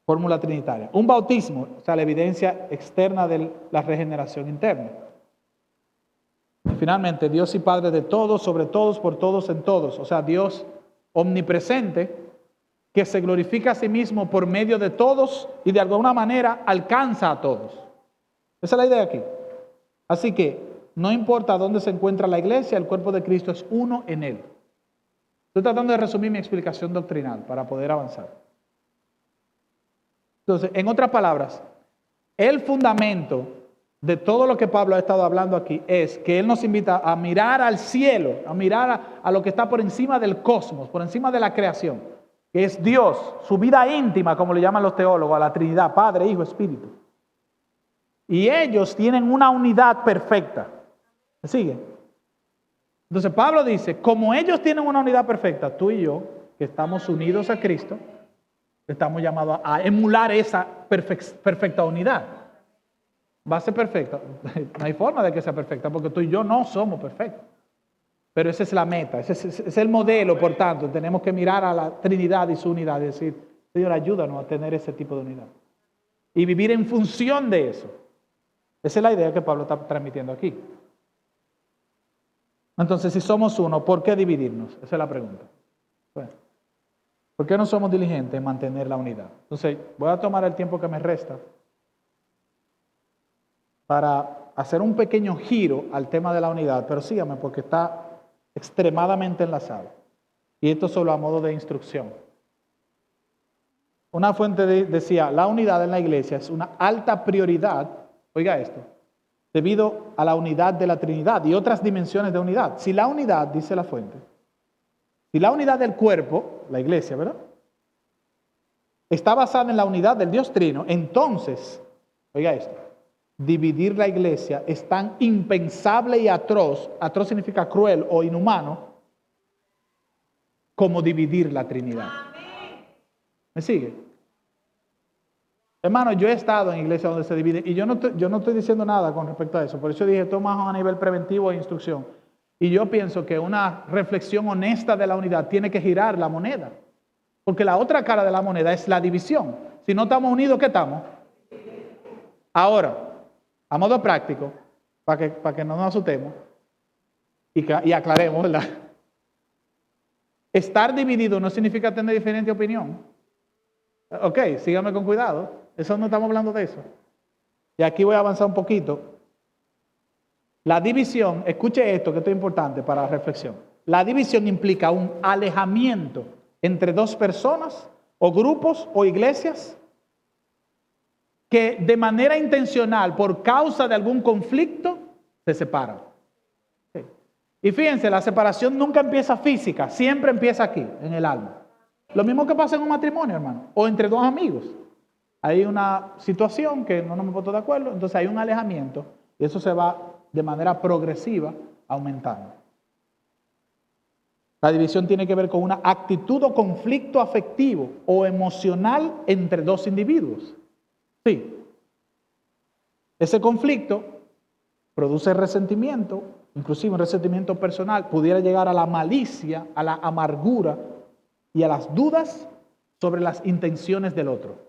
[SPEAKER 1] Fórmula trinitaria. Un bautismo, o sea, la evidencia externa de la regeneración interna. Y finalmente, Dios y Padre de todos, sobre todos, por todos, en todos. O sea, Dios omnipresente, que se glorifica a sí mismo por medio de todos y de alguna manera alcanza a todos. Esa es la idea aquí. Así que no importa dónde se encuentra la iglesia, el cuerpo de Cristo es uno en él. Estoy tratando de resumir mi explicación doctrinal para poder avanzar. Entonces, en otras palabras, el fundamento de todo lo que Pablo ha estado hablando aquí es que él nos invita a mirar al cielo, a mirar a lo que está por encima del cosmos, por encima de la creación, que es Dios, su vida íntima, como le llaman los teólogos, a la Trinidad, Padre, Hijo, Espíritu. Y ellos tienen una unidad perfecta. ¿Me sigue? Entonces Pablo dice, como ellos tienen una unidad perfecta, tú y yo, que estamos unidos a Cristo, estamos llamados a emular esa perfecta unidad. ¿Va a ser perfecta? No hay forma de que sea perfecta, porque tú y yo no somos perfectos. Pero esa es la meta, ese es el modelo, por tanto, tenemos que mirar a la Trinidad y su unidad y decir, Señor, ayúdanos a tener ese tipo de unidad. Y vivir en función de eso. Esa es la idea que Pablo está transmitiendo aquí. Entonces, si somos uno, ¿por qué dividirnos? Esa es la pregunta. Bueno, ¿por qué no somos diligentes en mantener la unidad? Entonces, voy a tomar el tiempo que me resta para hacer un pequeño giro al tema de la unidad, pero sígame porque está extremadamente enlazado. Y esto solo a modo de instrucción. Una fuente decía, la unidad en la iglesia es una alta prioridad, oiga esto, debido a la unidad de la Trinidad y otras dimensiones de unidad. Si la unidad, dice la fuente, si la unidad del cuerpo, la iglesia, ¿verdad?, está basada en la unidad del Dios Trino, entonces, oiga esto, dividir la iglesia es tan impensable y atroz, atroz significa cruel o inhumano, como dividir la Trinidad. ¿Me sigue? Hermano, yo he estado en iglesias donde se divide y yo no estoy diciendo nada con respecto a eso. Por eso dije, esto más a nivel preventivo e instrucción. Y yo pienso que una reflexión honesta de la unidad tiene que girar la moneda. Porque la otra cara de la moneda es la división. Si no estamos unidos, ¿qué estamos? Ahora, a modo práctico, para que no nos asustemos y aclaremos, ¿verdad? Estar dividido no significa tener diferente opinión. Ok, síganme con cuidado. Eso no estamos hablando de eso. Y aquí voy a avanzar un poquito. La división, escuche esto que esto es importante para la reflexión. La división implica un alejamiento entre dos personas o grupos o iglesias que de manera intencional, por causa de algún conflicto, se separan. Sí. Y fíjense, la separación nunca empieza física, siempre empieza aquí, en el alma. Lo mismo que pasa en un matrimonio, hermano, o entre dos amigos. Hay una situación que no me pongo de acuerdo, entonces hay un alejamiento y eso se va de manera progresiva aumentando. La división tiene que ver con una actitud o conflicto afectivo o emocional entre dos individuos. Sí. Ese conflicto produce resentimiento, inclusive un resentimiento personal, pudiera llegar a la malicia, a la amargura y a las dudas sobre las intenciones del otro.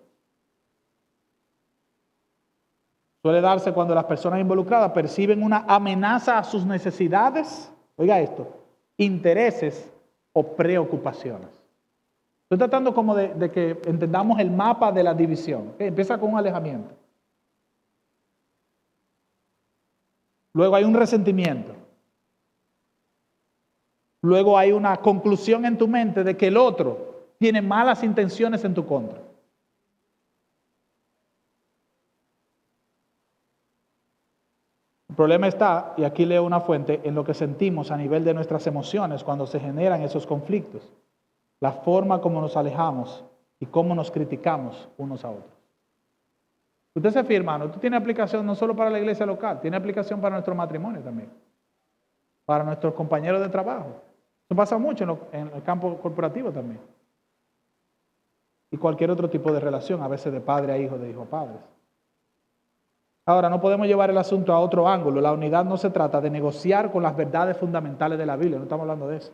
[SPEAKER 1] Suele darse cuando las personas involucradas perciben una amenaza a sus necesidades, oiga esto, intereses o preocupaciones. Estoy tratando como de que entendamos el mapa de la división. Empieza con un alejamiento. Luego hay un resentimiento. Luego hay una conclusión en tu mente de que el otro tiene malas intenciones en tu contra. El problema está, y aquí leo una fuente, en lo que sentimos a nivel de nuestras emociones cuando se generan esos conflictos. La forma como nos alejamos y cómo nos criticamos unos a otros. Usted se fija, hermano, esto tiene aplicación no solo para la iglesia local, tiene aplicación para nuestro matrimonio también. Para nuestros compañeros de trabajo. Eso pasa mucho en el campo corporativo también. Y cualquier otro tipo de relación, a veces de padre a hijo, de hijo a padres. Ahora, no podemos llevar el asunto a otro ángulo. La unidad no se trata de negociar con las verdades fundamentales de la Biblia. No estamos hablando de eso.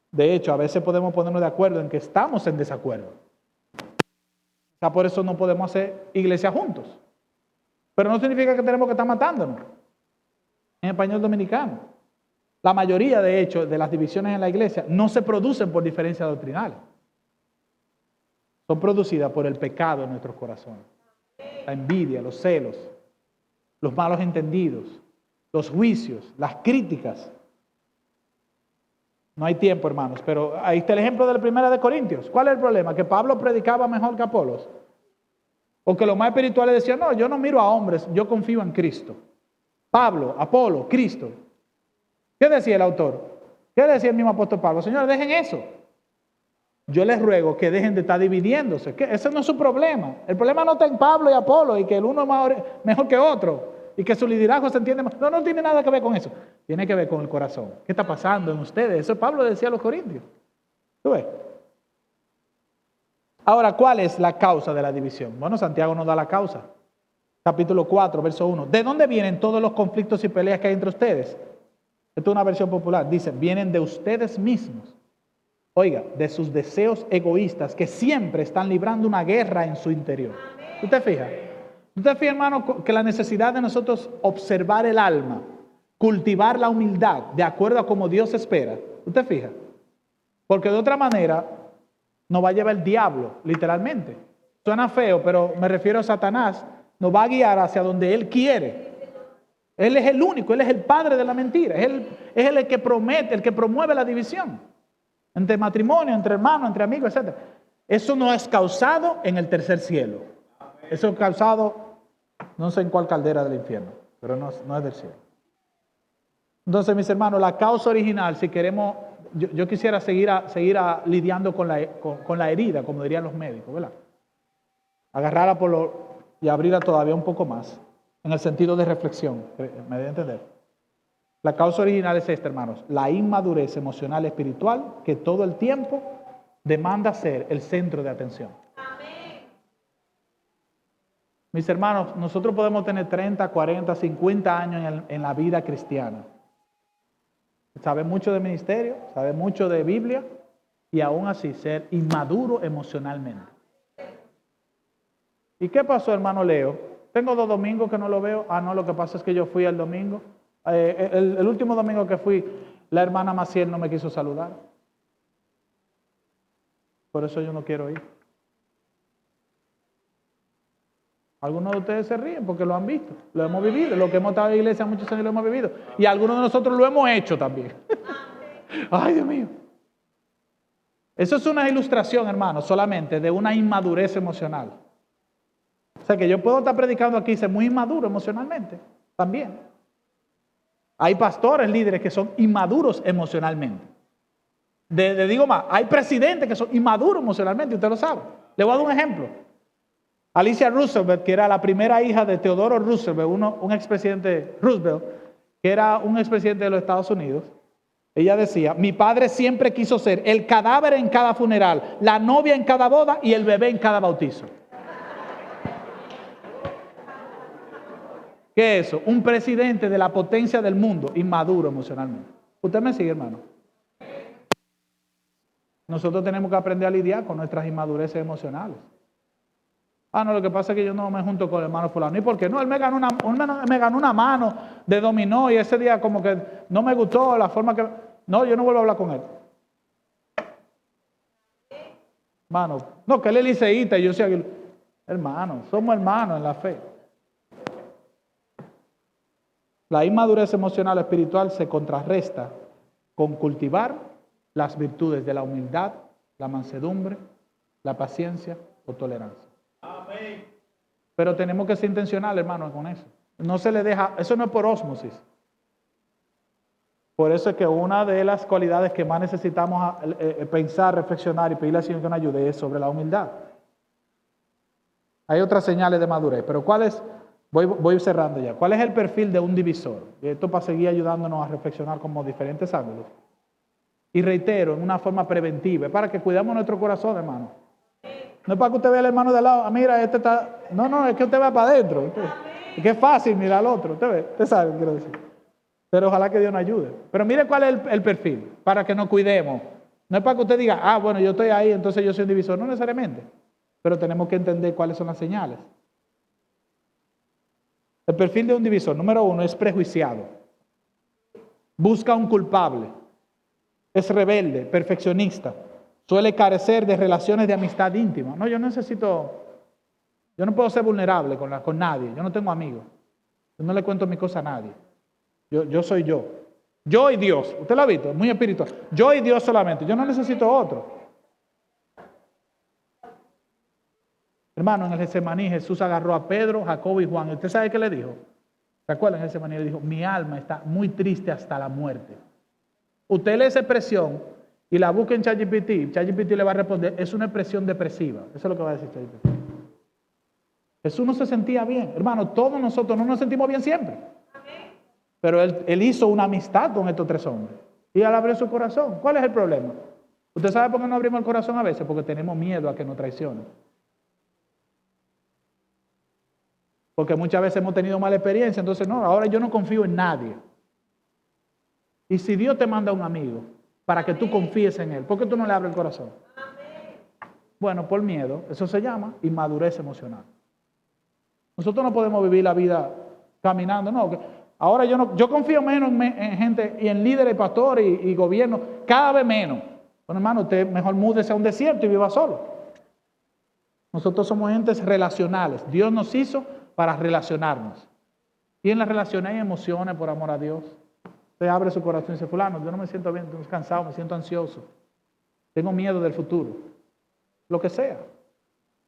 [SPEAKER 1] De hecho, a veces podemos ponernos de acuerdo en que estamos en desacuerdo. O sea, por eso no podemos hacer iglesia juntos. Pero no significa que tenemos que estar matándonos. En español dominicano. La mayoría, de hecho, de las divisiones en la iglesia no se producen por diferencias doctrinales. Son producidas por el pecado en nuestros corazones. La envidia, los celos, los malos entendidos, los juicios, las críticas. No hay tiempo, hermanos, pero ahí está el ejemplo de la primera de Corintios. ¿Cuál es el problema? ¿Que Pablo predicaba mejor que Apolos? ¿O que los más espirituales decían, no, yo no miro a hombres, yo confío en Cristo? Pablo, Apolo, Cristo. ¿Qué decía el autor? ¿Qué decía el mismo apóstol Pablo? Señores, dejen eso. Yo les ruego que dejen de estar dividiéndose. Que ese no es su problema. El problema no está en Pablo y Apolo y que el uno es mejor que otro y que su liderazgo se entiende más. No tiene nada que ver con eso. Tiene que ver con el corazón. ¿Qué está pasando en ustedes? Eso Pablo decía a los corintios. ¿Tú ves? Ahora, ¿cuál es la causa de la división? Bueno, Santiago nos da la causa. Capítulo 4, verso 1. ¿De dónde vienen todos los conflictos y peleas que hay entre ustedes? Esto es una versión popular. Dice, vienen de ustedes mismos. Oiga, de sus deseos egoístas que siempre están librando una guerra en su interior. ¿Usted fija? ¿Usted fija, hermano, que la necesidad de nosotros observar el alma, cultivar la humildad de acuerdo a como Dios espera? ¿Usted fija? Porque de otra manera nos va a llevar el diablo, literalmente. Suena feo, pero me refiero a Satanás. Nos va a guiar hacia donde Él quiere. Él es el único, Él es el padre de la mentira. Es el que promete, el que promueve la división. Entre matrimonio, entre hermanos, entre amigos, etc. Eso no es causado en el tercer cielo. Eso es causado, no sé en cuál caldera del infierno, pero no es del cielo. Entonces, mis hermanos, la causa original, si queremos, yo quisiera seguir lidiando con la herida, como dirían los médicos, ¿verdad? Agarrarla por y abrirla todavía un poco más, en el sentido de reflexión. ¿Me debe entender? La causa original es esta, hermanos. La inmadurez emocional y espiritual que todo el tiempo demanda ser el centro de atención. Amén. Mis hermanos, nosotros podemos tener 30, 40, 50 años en la vida cristiana. Sabe mucho de ministerio, sabe mucho de Biblia y aún así ser inmaduro emocionalmente. ¿Y qué pasó, hermano Leo? Tengo 2 domingos que no lo veo. No, lo que pasa es que yo fui el domingo. El último domingo que fui, la hermana Maciel no me quiso saludar. Por eso yo no quiero ir. Algunos de ustedes se ríen porque lo han visto, lo hemos vivido. Los que hemos estado en la iglesia muchos años lo hemos vivido. Y algunos de nosotros lo hemos hecho también. Ay, Dios mío. Eso es una ilustración, hermano, solamente de una inmadurez emocional. O sea que yo puedo estar predicando aquí y ser muy inmaduro emocionalmente también. Hay pastores, líderes que son inmaduros emocionalmente. Digo más, hay presidentes que son inmaduros emocionalmente, usted lo sabe. Le voy a dar un ejemplo. Alicia Roosevelt, que era la primera hija de Teodoro Roosevelt, un expresidente Roosevelt, que era un expresidente de los Estados Unidos, ella decía, mi padre siempre quiso ser el cadáver en cada funeral, la novia en cada boda y el bebé en cada bautizo. ¿Qué es eso? Un presidente de la potencia del mundo, inmaduro emocionalmente. ¿Usted me sigue, hermano? Nosotros tenemos que aprender a lidiar con nuestras inmadureces emocionales. No, lo que pasa es que yo no me junto con el hermano fulano. ¿Y por qué? No, él me ganó una mano de dominó y ese día como que no me gustó la forma que... No, yo no vuelvo a hablar con él. Hermano, no, que él es liceísta y yo soy... Hermano, somos hermanos en la fe. La inmadurez emocional espiritual se contrarresta con cultivar las virtudes de la humildad, la mansedumbre, la paciencia o tolerancia. Amén. Pero tenemos que ser intencionales, hermano, con eso. No se le deja, eso no es por ósmosis. Por eso es que una de las cualidades que más necesitamos pensar, reflexionar y pedirle al Señor que nos ayude es sobre la humildad. Hay otras señales de madurez, pero ¿cuál es? Voy cerrando ya. ¿Cuál es el perfil de un divisor? Y esto para seguir ayudándonos a reflexionar como diferentes ángulos. Y reitero, en una forma preventiva, para que cuidemos nuestro corazón, hermano. No es para que usted vea al hermano de al lado, mira, este está... No, es que usted va para adentro. Es que es fácil mirar al otro, usted sabe lo que quiero decir. Pero ojalá que Dios nos ayude. Pero mire cuál es el perfil, para que nos cuidemos. No es para que usted diga, bueno, yo estoy ahí, entonces yo soy un divisor. No necesariamente. Pero tenemos que entender cuáles son las señales. El perfil de un divisor, número 1, es prejuiciado. Busca un culpable. Es rebelde, perfeccionista. Suele carecer de relaciones de amistad íntima. No, yo no puedo ser vulnerable con nadie. Yo no tengo amigos. Yo no le cuento mi cosa a nadie. Yo soy yo. Yo y Dios. Usted lo ha visto, muy espiritual. Yo y Dios solamente. Yo no necesito otro. Hermano, en el Getsemaní Jesús agarró a Pedro, Jacobo y Juan. ¿Usted sabe qué le dijo? ¿Se acuerdan? En el Getsemaní le dijo, mi alma está muy triste hasta la muerte. Usted lee esa expresión y la busca en ChatGPT. ChatGPT le va a responder, es una expresión depresiva. Eso es lo que va a decir ChatGPT. Jesús no se sentía bien. Hermano, todos nosotros no nos sentimos bien siempre. Pero él hizo una amistad con estos 3 hombres. Y él abrió su corazón. ¿Cuál es el problema? ¿Usted sabe por qué no abrimos el corazón a veces? Porque tenemos miedo a que nos traicionen. Porque muchas veces hemos tenido mala experiencia. Entonces, no, ahora yo no confío en nadie. Y si Dios te manda un amigo para que tú confíes en él, ¿por qué tú no le abres el corazón? Bueno, por miedo. Eso se llama inmadurez emocional. Nosotros no podemos vivir la vida caminando. No, ahora yo confío menos en gente y en líderes, pastores y gobierno, cada vez menos. Bueno, hermano, usted mejor múdese a un desierto y viva solo. Nosotros somos gentes relacionales. Dios nos hizo para relacionarnos. Y en las relaciones hay emociones, por amor a Dios. Usted abre su corazón y dice, fulano, yo no me siento bien, estoy cansado, me siento ansioso. Tengo miedo del futuro. Lo que sea.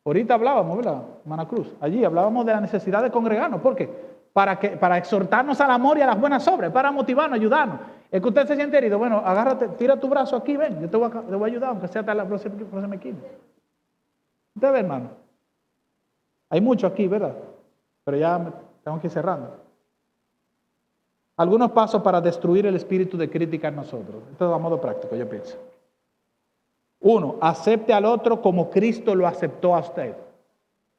[SPEAKER 1] Ahorita hablábamos, ¿verdad, hermana Cruz? Allí hablábamos de la necesidad de congregarnos. ¿Por qué? Para exhortarnos al amor y a las buenas obras, para motivarnos, ayudarnos. Es que usted se siente herido. Bueno, agárrate, tira tu brazo aquí, ven, yo te voy a ayudar, aunque sea hasta la próxima esquina. Usted ve, hermano. Hay mucho aquí, ¿verdad? Pero ya tengo que ir cerrando. Algunos pasos para destruir el espíritu de crítica en nosotros. Esto es a modo práctico, yo pienso. 1, acepte al otro como Cristo lo aceptó a usted.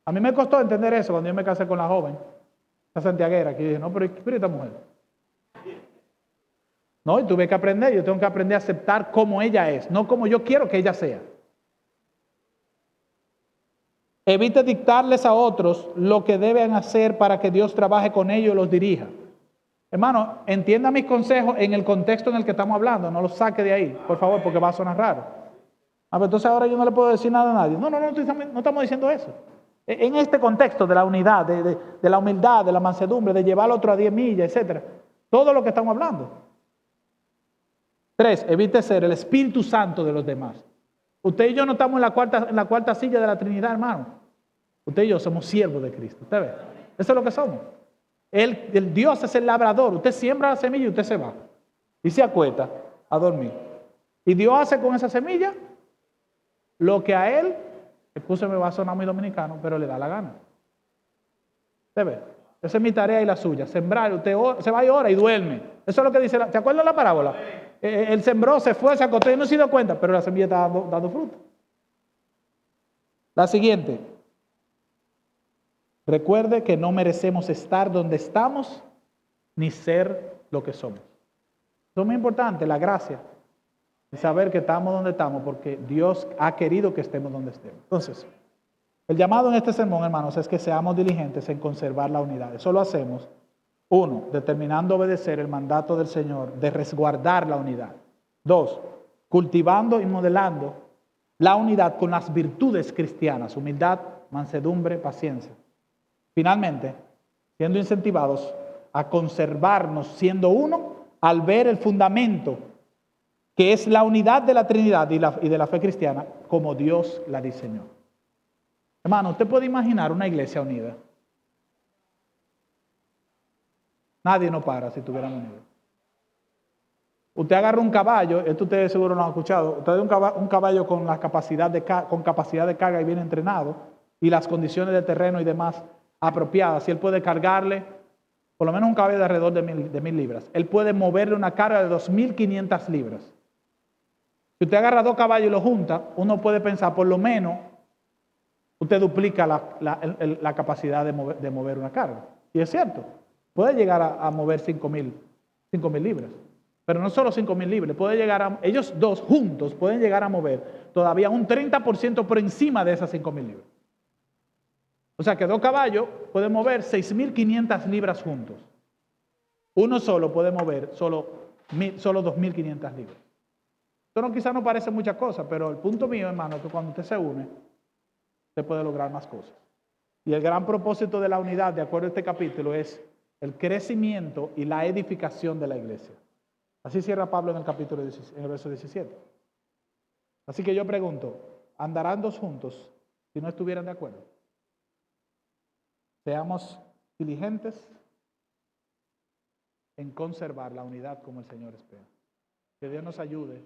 [SPEAKER 1] A mí me costó entender eso cuando yo me casé con la joven, la santiaguera, que yo dije, no, pero esta mujer. No, y tuve que aprender, yo tengo que aprender a aceptar como ella es, no como yo quiero que ella sea. Evite dictarles a otros lo que deben hacer para que Dios trabaje con ellos y los dirija. Hermano, entienda mis consejos en el contexto en el que estamos hablando, no los saque de ahí, por favor, porque va a sonar raro. Pero entonces ahora yo no le puedo decir nada a nadie. No estamos diciendo eso. En este contexto de la unidad, de la humildad, de la mansedumbre, de llevar al otro a 10 millas, etc. Todo lo que estamos hablando. 3, evite ser el Espíritu Santo de los demás. Usted y yo no estamos en la cuarta silla de la Trinidad, hermano. Usted y yo somos siervos de Cristo. ¿Usted ve? Eso es lo que somos. El Dios es el labrador. Usted siembra la semilla y usted se va. Y se acuesta a dormir. Y Dios hace con esa semilla lo que a él, me va a sonar muy dominicano, pero le da la gana. ¿Usted ve? Esa es mi tarea y la suya. Sembrar, usted se va y ora y duerme. Eso es lo que dice, ¿se acuerdan la parábola? Él sembró, se fue, se acostó y no se dio cuenta, pero la semilla está dando fruto. La siguiente. Recuerde que no merecemos estar donde estamos ni ser lo que somos. Eso es muy importante, la gracia. Y saber que estamos donde estamos porque Dios ha querido que estemos donde estemos. Entonces, el llamado en este sermón, hermanos, es que seamos diligentes en conservar la unidad. Eso lo hacemos, 1, determinando obedecer el mandato del Señor de resguardar la unidad. 2, cultivando y modelando la unidad con las virtudes cristianas, humildad, mansedumbre, paciencia. Finalmente, siendo incentivados a conservarnos siendo uno al ver el fundamento que es la unidad de la Trinidad y de la fe cristiana como Dios la diseñó. Hermano, usted puede imaginar una iglesia unida. Nadie nos para si estuviéramos unidos. Usted agarra un caballo, esto ustedes seguro no han escuchado, usted un caballo con capacidad de carga y bien entrenado y las condiciones de terreno y demás apropiadas, y él puede cargarle por lo menos un caballo de alrededor de 1000 libras. Él puede moverle una carga de 2500 libras. Si usted agarra 2 caballos y los junta, uno puede pensar, por lo menos, usted duplica la capacidad de mover una carga. Y es cierto, puede llegar a mover 5000 libras. Pero no solo 5000 libras, ellos dos juntos pueden llegar a mover todavía un 30% por encima de esas 5000 libras. O sea que 2 caballos pueden mover 6500 libras juntos. Uno solo puede mover solo 2500 libras. Esto quizás no parece mucha cosa, pero el punto mío, hermano, es que cuando usted se une, usted puede lograr más cosas. Y el gran propósito de la unidad, de acuerdo a este capítulo, es el crecimiento y la edificación de la iglesia. Así cierra Pablo en el verso 17. Así que yo pregunto, ¿andarán 2 juntos si no estuvieran de acuerdo? Seamos diligentes en conservar la unidad como el Señor espera. Que Dios nos ayude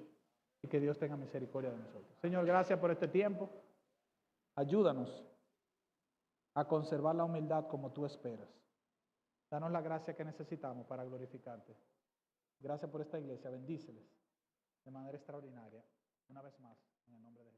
[SPEAKER 1] y que Dios tenga misericordia de nosotros. Señor, gracias por este tiempo. Ayúdanos a conservar la humildad como tú esperas. Danos la gracia que necesitamos para glorificarte. Gracias por esta iglesia. Bendíceles de manera extraordinaria. Una vez más, en el nombre de